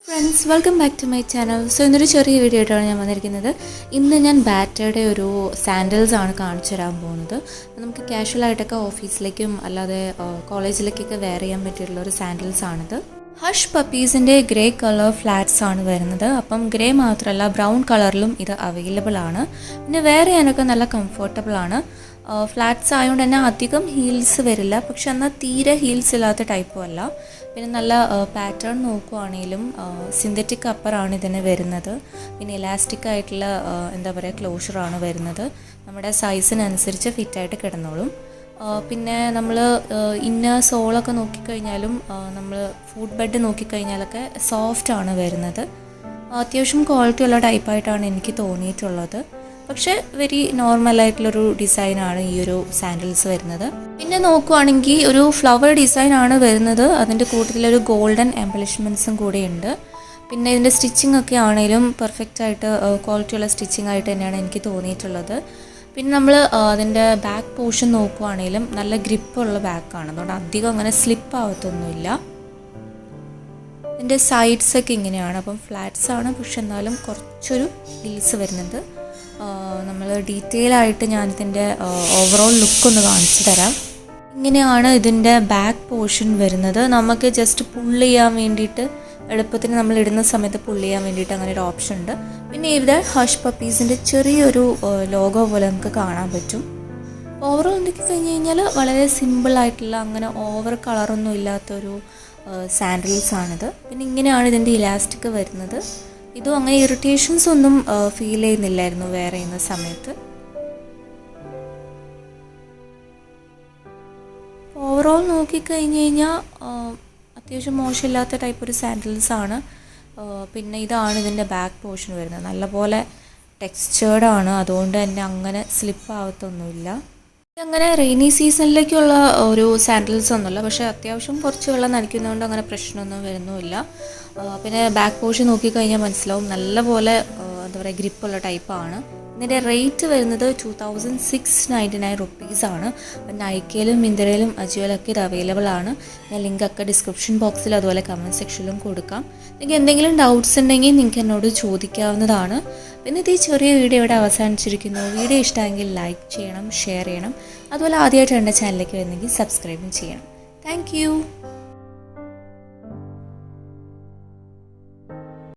Friends, welcome back to my channel. So ഇന്നൊരു ചെറിയ video ആയിട്ടാണ് ഞാൻ വന്നിരിക്കുന്നത്. ഇന്ന് ഞാൻ ബാറ്റയുടെ ഒരു സാൻഡൽസ് ആണ് കാണിച്ചു തരാൻ പോകുന്നത്. നമുക്ക് കാഷ്വലായിട്ടൊക്കെ ഓഫീസിലേക്കും അല്ലാതെ കോളേജിലേക്കൊക്കെ വെയർ ചെയ്യാൻ പറ്റിയിട്ടുള്ള ഒരു സാൻഡൽസ് ആണിത്. ഹഷ് പപ്പീസിൻ്റെ ഗ്രേ കളർ ഫ്ലാറ്റ്സ് ആണ് വരുന്നത്. അപ്പം ഗ്രേ മാത്രമല്ല ബ്രൗൺ കളറിലും ഇത് അവൈലബിൾ ആണ്. പിന്നെ വെയർ ചെയ്യാനൊക്കെ നല്ല കംഫർട്ടബിൾ ആണ്. ഫ്ലാറ്റ്സ് ആയതുകൊണ്ട് തന്നെ അധികം ഹീൽസ് വരില്ല, പക്ഷെ എന്നാൽ തീരെ ഹീൽസ് ഇല്ലാത്ത ടൈപ്പും അല്ല. പിന്നെ നല്ല പാറ്റേൺ നോക്കുവാണെങ്കിലും സിന്തറ്റിക് അപ്പറാണ് ഇതിന് വരുന്നത്. പിന്നെ ഇലാസ്റ്റിക് ആയിട്ടുള്ള എന്താ പറയുക ക്ലോഷറാണ് വരുന്നത്. നമ്മുടെ സൈസിനനുസരിച്ച് ഫിറ്റായിട്ട് കിടന്നോളും. പിന്നെ നമ്മൾ ഇന്നർ സോളൊക്കെ നോക്കിക്കഴിഞ്ഞാലും നമ്മൾ ഫുഡ് ബെഡ് നോക്കിക്കഴിഞ്ഞാലൊക്കെ സോഫ്റ്റാണ് വരുന്നത്. അത്യാവശ്യം ക്വാളിറ്റി ഉള്ള ടൈപ്പായിട്ടാണ് എനിക്ക് തോന്നിയിട്ടുള്ളത്. പക്ഷേ വെരി നോർമലായിട്ടുള്ളൊരു ഡിസൈനാണ് ഈ ഒരു സാൻഡൽസ് വരുന്നത്. പിന്നെ നോക്കുവാണെങ്കിൽ ഒരു ഫ്ലവർ ഡിസൈനാണ് വരുന്നത്. അതിൻ്റെ കൂട്ടത്തിലൊരു ഗോൾഡൻ എംബലിഷ്മെൻറ്റ്സും കൂടെ ഉണ്ട്. പിന്നെ ഇതിൻ്റെ സ്റ്റിച്ചിങ് ഒക്കെ ആണെങ്കിലും പെർഫെക്റ്റ് ആയിട്ട് ക്വാളിറ്റിയുള്ള സ്റ്റിച്ചിങ് ആയിട്ട് തന്നെയാണ് എനിക്ക് തോന്നിയിട്ടുള്ളത്. പിന്നെ നമ്മൾ അതിൻ്റെ ബാക്ക് പോർഷൻ നോക്കുവാണെങ്കിലും നല്ല ഗ്രിപ്പുള്ള ബാക്കാണ്, അതുകൊണ്ട് അധികം അങ്ങനെ സ്ലിപ്പ് ആവത്തൊന്നുമില്ല. ഇതിൻ്റെ സൈഡ്സൊക്കെ ഇങ്ങനെയാണ്, അപ്പം ഫ്ലാറ്റ്സ് ആണ്, പക്ഷെ എന്നാലും കുറച്ചൊരു ഹീൽസ് വരുന്നുണ്ട്. നമ്മൾ ഡീറ്റെയിൽ ആയിട്ട് ഞാനിതിൻ്റെ ഓവറോൾ ലുക്കൊന്ന് കാണിച്ചു തരാം. ഇങ്ങനെയാണ് ഇതിൻ്റെ ബാക്ക് പോർഷൻ വരുന്നത്. നമുക്ക് ജസ്റ്റ് പുള്ള് ചെയ്യാൻ വേണ്ടിയിട്ട് എളുപ്പത്തിന് നമ്മൾ ഇടുന്ന സമയത്ത് പുള്ള് ചെയ്യാൻ വേണ്ടിയിട്ട് അങ്ങനെ ഒരു ഓപ്ഷൻ ഉണ്ട്. പിന്നെ ഇവിടെ ഹഷ് പപ്പീസിൻ്റെ ചെറിയൊരു ലോഗോ പോലെ നമുക്ക് കാണാൻ പറ്റും. ഓവറോൾ നോക്കി കഴിഞ്ഞ് കഴിഞ്ഞാൽ വളരെ സിമ്പിളായിട്ടുള്ള അങ്ങനെ ഓവർ കളറൊന്നും ഇല്ലാത്തൊരു സാൻഡൽസാണിത്. പിന്നെ ഇങ്ങനെയാണ് ഇതിൻ്റെ ഇലാസ്റ്റിക് വരുന്നത്. ഇതും അങ്ങനെ ഇറിറ്റേഷൻസ് ഒന്നും ഫീൽ ചെയ്യുന്നില്ലായിരുന്നു വെയർ ചെയ്യുന്ന സമയത്ത്. ഓവറോൾ നോക്കിക്കഴിഞ്ഞ് കഴിഞ്ഞാൽ അത്യാവശ്യം മോശമില്ലാത്ത ടൈപ്പ് ഒരു സാൻഡൽസാണ്. പിന്നെ ഇതാണ് ഇതിൻ്റെ ബാക്ക് പോർഷൻ വരുന്നത്. നല്ലപോലെ ടെക്സ്ചേർഡാണ്, അതുകൊണ്ട് തന്നെ അങ്ങനെ സ്ലിപ്പ് ആവത്തൊന്നുമില്ല. അങ്ങനെ റെയിനി സീസണിലേക്കുള്ള ഒരു സാൻഡൽസ് ഒന്നുമില്ല, പക്ഷേ അത്യാവശ്യം കുറച്ച് വെള്ളം നനയ്ക്കുന്നതുകൊണ്ട് അങ്ങനെ പ്രശ്നമൊന്നും വരുന്നുമില്ല. പിന്നെ ബാക്ക് പോർഷൻ നോക്കിക്കഴിഞ്ഞാൽ മനസ്സിലാവും നല്ലപോലെ എന്താ പറയുക ഗ്രിപ്പുള്ള ടൈപ്പാണ്. ഇതിൻ്റെ റേറ്റ് വരുന്നത് 2699 റുപ്പീസാണ്. അപ്പം നൈക്കയിലും മിന്ത്രയിലും അജിയോയിലൊക്കെ ഇത് അവൈലബിൾ ആണ്. ഞാൻ ലിങ്കൊക്കെ ഡിസ്ക്രിപ്ഷൻ ബോക്സിൽ അതുപോലെ കമൻറ്റ് സെക്ഷനിലും കൊടുക്കാം. നിങ്ങൾക്ക് എന്തെങ്കിലും ഡൗട്ട്സ് ഉണ്ടെങ്കിൽ നിങ്ങൾക്ക് എന്നോട് ചോദിക്കാവുന്നതാണ്. പിന്നെ ഇത് ഈ ചെറിയ വീഡിയോ ഇവിടെ അവസാനിച്ചിരിക്കുന്നു. വീഡിയോ ഇഷ്ടമെങ്കിൽ ലൈക്ക് ചെയ്യണം, ഷെയർ ചെയ്യണം. അതുപോലെ ആദ്യമായിട്ട് എൻ്റെ ചാനലിലേക്ക് വരുന്നെങ്കിൽ സബ്സ്ക്രൈബും ചെയ്യണം. താങ്ക്